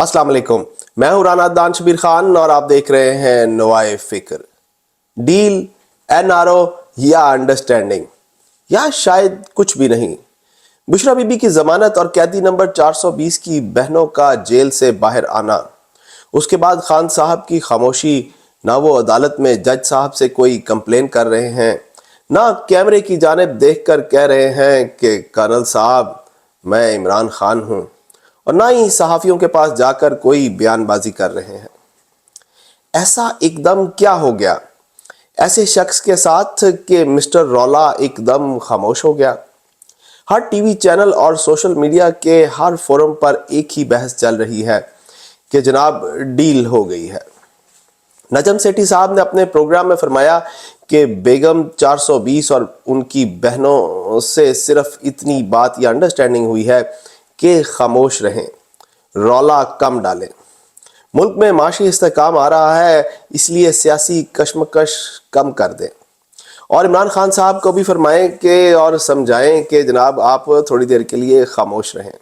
अस्सलाम वालेकुम, मैं हूं राना दान शबीर खान और आप देख रहे हैं नवाए फिक्र। डील, एनआरओ या अंडरस्टैंडिंग, या शायद कुछ भी नहीं। बुशरा बीबी की जमानत और कैदी नंबर 420 की बहनों का जेल से बाहर आना, उसके बाद खान साहब की खामोशी, ना वो अदालत में जज साहब से कोई कंप्लेन कर रहे हैं, ना कैमरे की जानिब देखकर कह रहे हैं कि कर्नल साहब मैं इमरान खान हूं, और ना ही सहाफियों के पास जाकर कोई बयानबाजी कर रहे हैं। ऐसा एकदम क्या हो गया ऐसे शख्स के साथ कि मिस्टर रौला एकदम खामोश हो गया? हर टीवी चैनल और सोशल मीडिया के हर फोरम पर एक ही बहस चल रही है कि जनाब डील हो गई है। नजम सेठी साहब ने अपने प्रोग्राम में फरमाया कि बेगम 420 और उनकी बहनों से सिर्फ इतनी बात या अंडरस्टैंडिंग हुई है कि खामोश रहें, रौला कम डालें। मुल्क में माशी इस्तेकाम आ रहा है, इसलिए सियासी कशमकश कम कर दें। और इमरान खान साहब को भी फरमाएं कि और समझाएं कि जनाब आप थोड़ी देर के लिए खामोश रहें।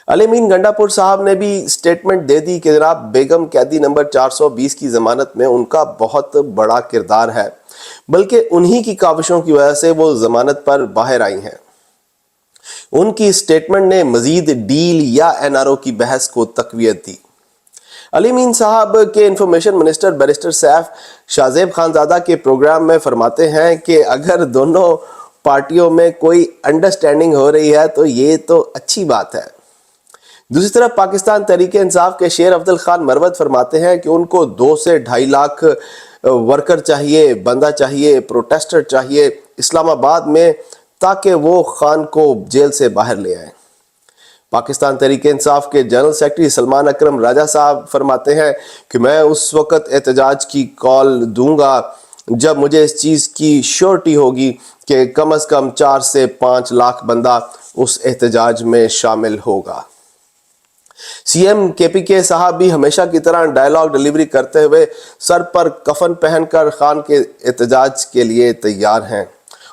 अली मीन गंडापुर साहब ने भी स्टेटमेंट दे दी कि जनाब बेगम कैदी नंबर 420 की जमानत में उनका बहुत बड़ा किरदार है, बल्कि उन्हीं की काविशों की वजह से वो जमानत पर बाहर आई हैं। उनकी स्टेटमेंट ने मजीद डील या एनआरओ की बहस को तकवीत दी। अली मीन साहब के information minister barrister Saif Shahzeb Khanzada के प्रोग्राम में फरमाते हैं कि अगर दोनों पार्टियों में कोई अंडरस्टैंडिंग हो रही है तो ये तो अच्छी बात है। दूसरी तरफ पाकिस्तान तहरीक इंसाफ के शेर अफजल खान मरवत फरमाते हैं कि उनको 2 से 2.5 लाख वर्कर चाहिए, बंदा चाहिए, प्रोटेस्टर चाहिए इस्लामाबाद में, ताकि वो खान को जेल से बाहर ले आए। पाकिस्तान तहरीक इंसाफ के जनरल सेक्रेटरी सलमान अकरम राजा साहब फरमाते हैं कि मैं उस वक्त एहतजाज की कॉल दूंगा जब मुझे इस चीज़ की श्योरिटी होगी कि कम से कम 4 से 5 लाख बंदा उस एहतजाज में शामिल होगा। सीएम केपीके साहब भी हमेशा की तरह डायलॉग डिलीवरी करते हुए सर पर कफन पहनकर खान के एहतजाज के लिए तैयार हैं,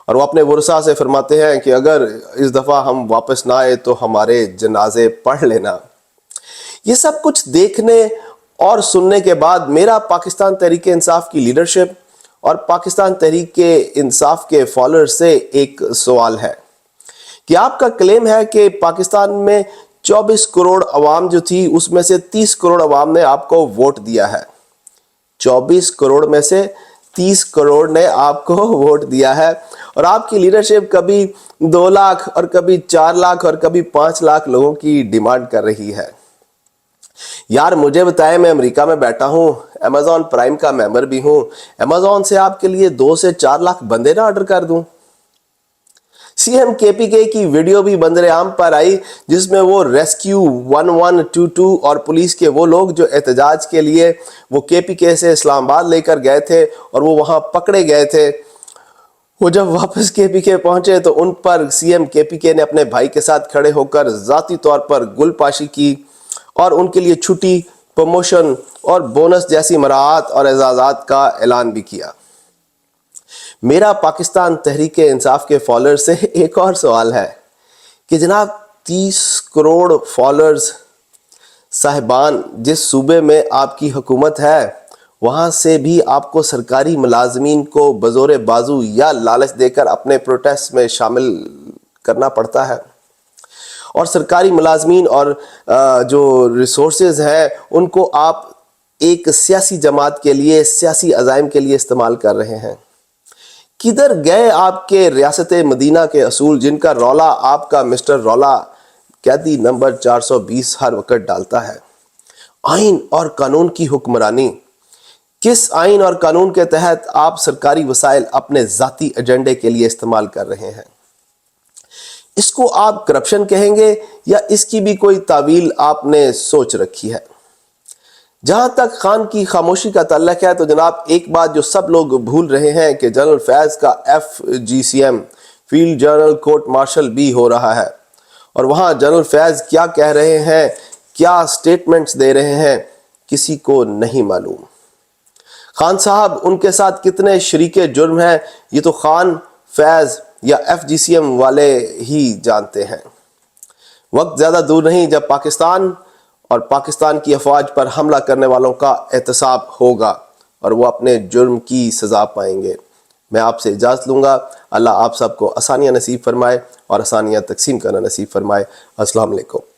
और वो अपने वर्सा से फरमाते हैं कि अगर इस दफ़ा हम वापस ना आए तो हमारे जनाजे पढ़ लेना। ये सब कुछ देखने और सुनने के बाद मेरा पाकिस्तान तहरीक इंसाफ की लीडरशिप और पाकिस्तान तहरीक इंसाफ के फॉलोअर्स से एक सवाल है कि आपका क्लेम है कि पाकिस्तान में 24 करोड़ अवाम जो थी उसमें से 30 करोड़ अवाम ने आपको वोट दिया है। 24 करोड़ में से 30 करोड़ ने आपको वोट दिया है, और आपकी लीडरशिप कभी 2 लाख और कभी 4 लाख और कभी 5 लाख लोगों की डिमांड कर रही है। यार मुझे बताएं, मैं अमेरिका में बैठा हूं, अमेजॉन प्राइम का मेंबर भी हूं, अमेजॉन से आपके लिए 2 से 4 लाख बंदे ना ऑर्डर कर दूं। सीएम केपीके की वीडियो भी बंदरेआम पर आई जिसमें वो रेस्क्यू 1122 और पुलिस के वो लोग जो एहतजाज के लिए वो केपीके से इस्लामाबाद लेकर गए थे और वो वहां पकड़े गए थे, वो जब वापस केपीके पहुंचे तो उन पर सीएम केपीके ने अपने भाई के साथ खड़े होकर जाती तौर पर गुलपाशी की और उनके लिए छुट्टी, प्रमोशन और बोनस जैसी मराहत और एजाज़ात का ऐलान भी किया। मेरा पाकिस्तान तहरीक इंसाफ के फॉलोअर से एक और सवाल है कि जनाब 30 करोड़ फॉलोअर्स साहिबान जिस सूबे में आपकी हुकूमत है वहाँ से भी आपको सरकारी मुलाजमीन को बज़ोर बाजू या लालच देकर अपने प्रोटेस्ट में शामिल करना पड़ता है, और सरकारी मुलाजमीन और जो रिसोर्सेज हैं उनको आप एक सियासी जमात के लिए, सियासी अज़ाइम के लिए इस्तेमाल कर रहे हैं। किधर गए आपके रियासत मदीना के असूल जिनका रौला आपका मिस्टर रौला कैदी नंबर 420 हर वक्त डालता है? आइन और कानून की हुक्मरानी, किस आइन और कानून के तहत आप सरकारी वसाइल अपने जाती एजेंडे के लिए इस्तेमाल कर रहे हैं? इसको आप करप्शन कहेंगे या इसकी भी कोई तावील आपने सोच रखी है? जहां तक खान की खामोशी का ताल्लुक है तो जनाब एक बात जो सब लोग भूल रहे हैं कि जनरल फैज का FGCM field general court martial भी हो रहा है, और वहां जनरल फैज क्या कह रहे हैं, क्या स्टेटमेंट्स दे रहे हैं, किसी को नहीं मालूम। खान साहब उनके साथ कितने शरीके जुर्म हैं ये तो खान, फैज या FGCM वाले ही जानते हैं। वक्त ज़्यादा दूर नहीं जब पाकिस्तान اور پاکستان کی افواج پر حملہ کرنے والوں کا احتساب ہوگا اور وہ اپنے جرم کی سزا پائیں گے۔ میں آپ سے اجازت لوں گا۔ اللہ آپ سب کو آسانیاں نصیب فرمائے اور آسانیاں تقسیم کرنا نصیب فرمائے۔ السلام علیکم۔